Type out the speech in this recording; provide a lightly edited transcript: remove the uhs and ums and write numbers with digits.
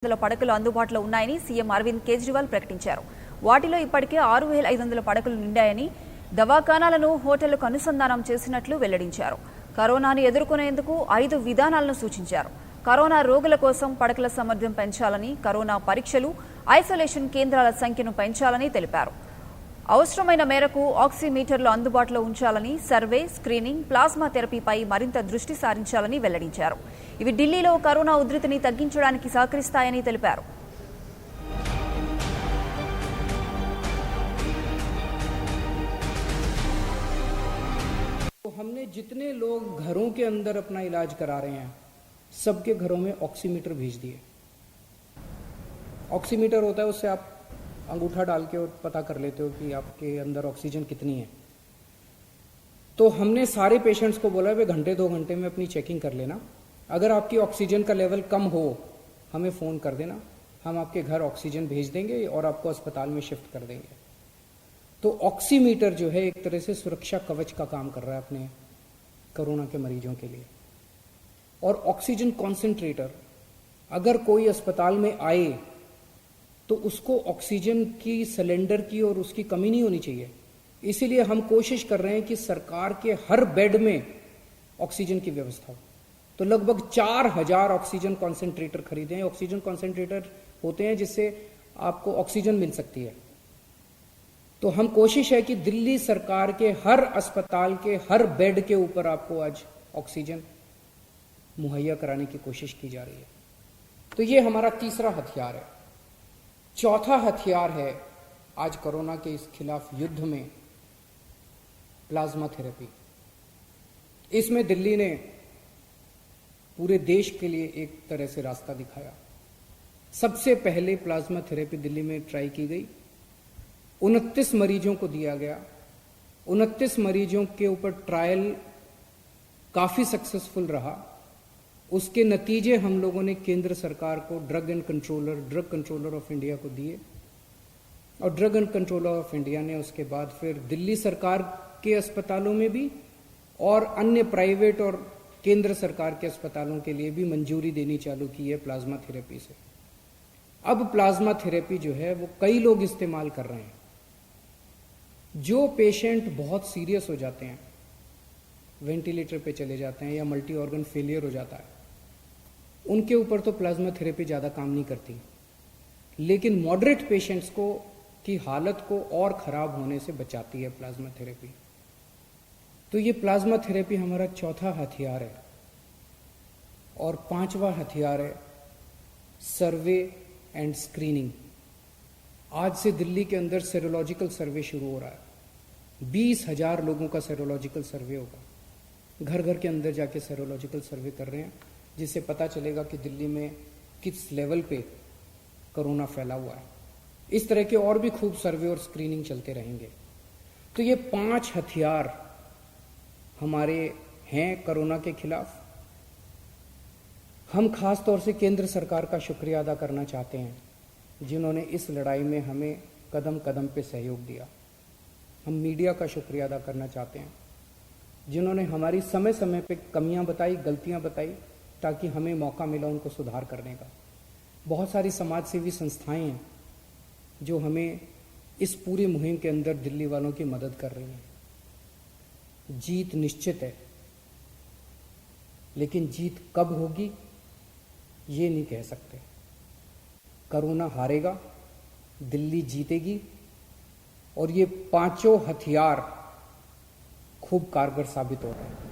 పడకలు అందుబాటులో ఉన్నాయని సీఎం అరవింద్ కేజ్రీవాల్ ప్రకటించారు. వాటిలో ఇప్పటికే 6500 పడకలు నిండాయని, దవాఖానాలను హోటళ్లకు అనుసంధానం చేసినట్లు వెల్లడించారు. కరోనాను ఎదుర్కొనేందుకు 5 విధానాలను సూచించారు. కరోనా రోగుల కోసం పడకల సామర్థ్యం పెంచాలని, కరోనా పరీక్షలు, ఐసోలేషన్ కేంద్రాల సంఖ్యను పెంచాలని తెలిపారు. అవసరమైన మేరకు ఆక్సిమీటర్లు అందుబాటులో ఉంచాలని, సర్వే, స్క్రీనింగ్, ప్లాస్మా థెరపీపై మరింత దృష్టి సారించాలని వెల్లడించారు. ఇవి ఢిల్లీలో కరోనా ఉధృతిని తగ్గించడానికి సహకరిస్తాయని తెలిపారు. हमने जितने लोग घरों के अंदर अपना इलाज करा रहे हैं, सबके घरों में ऑक्सीमीटर भेज दिए. ऑक्सीमीटर होता है, उससे आप अंगूठा डाल के और पता कर लेते हो कि आपके अंदर ऑक्सीजन कितनी है. तो हमने सारे पेशेंट्स को बोला वे घंटे 2 घंटे में अपनी चेकिंग कर लेना. अगर आपकी ऑक्सीजन का लेवल कम हो, हमें फ़ोन कर देना, हम आपके घर ऑक्सीजन भेज देंगे और आपको अस्पताल में शिफ्ट कर देंगे. तो ऑक्सीमीटर जो है एक तरह से सुरक्षा कवच का काम कर रहा है अपने कोरोना के मरीजों के लिए. और ऑक्सीजन कॉन्सेंट्रेटर, अगर कोई अस्पताल में आए तो उसको ऑक्सीजन की सिलेंडर की और उसकी कमी नहीं होनी चाहिए. इसीलिए हम कोशिश कर रहे हैं कि सरकार के हर बेड में ऑक्सीजन की व्यवस्था हो. तो लगभग 4000 ऑक्सीजन कॉन्सेंट्रेटर खरीदे हैं. ऑक्सीजन कॉन्सेंट्रेटर होते हैं जिससे आपको ऑक्सीजन मिल सकती है. तो हम कोशिश है कि दिल्ली सरकार के हर अस्पताल के हर बेड के ऊपर आपको आज ऑक्सीजन मुहैया कराने की कोशिश की जा रही है. तो ये हमारा तीसरा हथियार है. चौथा हथियार है आज कोरोना के इस खिलाफ युद्ध में प्लाज्मा थेरेपी. इसमें दिल्ली ने पूरे देश के लिए एक तरह से रास्ता दिखाया. सबसे पहले प्लाज्मा थेरेपी दिल्ली में ट्राई की गई. 29 मरीजों को दिया गया. 29 मरीजों के ऊपर ट्रायल काफी सक्सेसफुल रहा. उसके नतीजे हम लोगों ने केंद्र सरकार को ड्रग कंट्रोलर ऑफ इंडिया को दिए. और drug and controller of India ने उसके बाद फिर दिल्ली सरकार के अस्पतालों में भी और अन्य प्राइवेट और केंद्र सरकार के अस्पतालों के लिए भी मंजूरी देनी चालू की है प्लाज्मा थेरेपी से. अब प्लाज्मा थेरेपी जो है वो कई लोग इस्तेमाल कर रहे हैं. जो पेशेंट बहुत सीरियस हो जाते हैं, वेंटिलेटर पे चले जाते हैं या मल्टी ऑर्गन फेलियर हो जाता है, उनके ऊपर तो प्लाज्मा थेरेपी ज़्यादा काम नहीं करती. लेकिन मॉडरेट पेशेंट्स को की हालत को और ख़राब होने से बचाती है प्लाज्मा थेरेपी. तो ये प्लाज्मा थेरेपी हमारा चौथा हथियार है. और 5वां हथियार है सर्वे एंड स्क्रीनिंग. आज से दिल्ली के अंदर सेरोलॉजिकल सर्वे शुरू हो रहा है. 20,000 लोगों का सेरोलॉजिकल सर्वे होगा. घर घर के अंदर जाके सेरोलॉजिकल सर्वे कर रहे हैं, जिससे पता चलेगा कि दिल्ली में किस लेवल पे कोरोना फैला हुआ है. इस तरह के और भी खूब सर्वे और स्क्रीनिंग चलते रहेंगे. तो ये 5 हथियार हमारे हैं कोरोना के खिलाफ. हम खास तौर से केंद्र सरकार का शुक्रिया अदा करना चाहते हैं, जिन्होंने इस लड़ाई में हमें कदम कदम पे सहयोग दिया. हम मीडिया का शुक्रिया अदा करना चाहते हैं, जिन्होंने हमारी समय समय पे कमियां बताई, गलतियां बताई, ताकि हमें मौका मिला उनको सुधार करने का. बहुत सारी समाज सेवी संस्थाएं हैं जो हमें इस पूरी मुहिम के अंदर दिल्ली वालों की मदद कर रही हैं. जीत निश्चित है, लेकिन जीत कब होगी ये नहीं कह सकते. कोरोना हारेगा, दिल्ली जीतेगी. और ये 5 हथियार खूब कारगर साबित हो रहे हैं.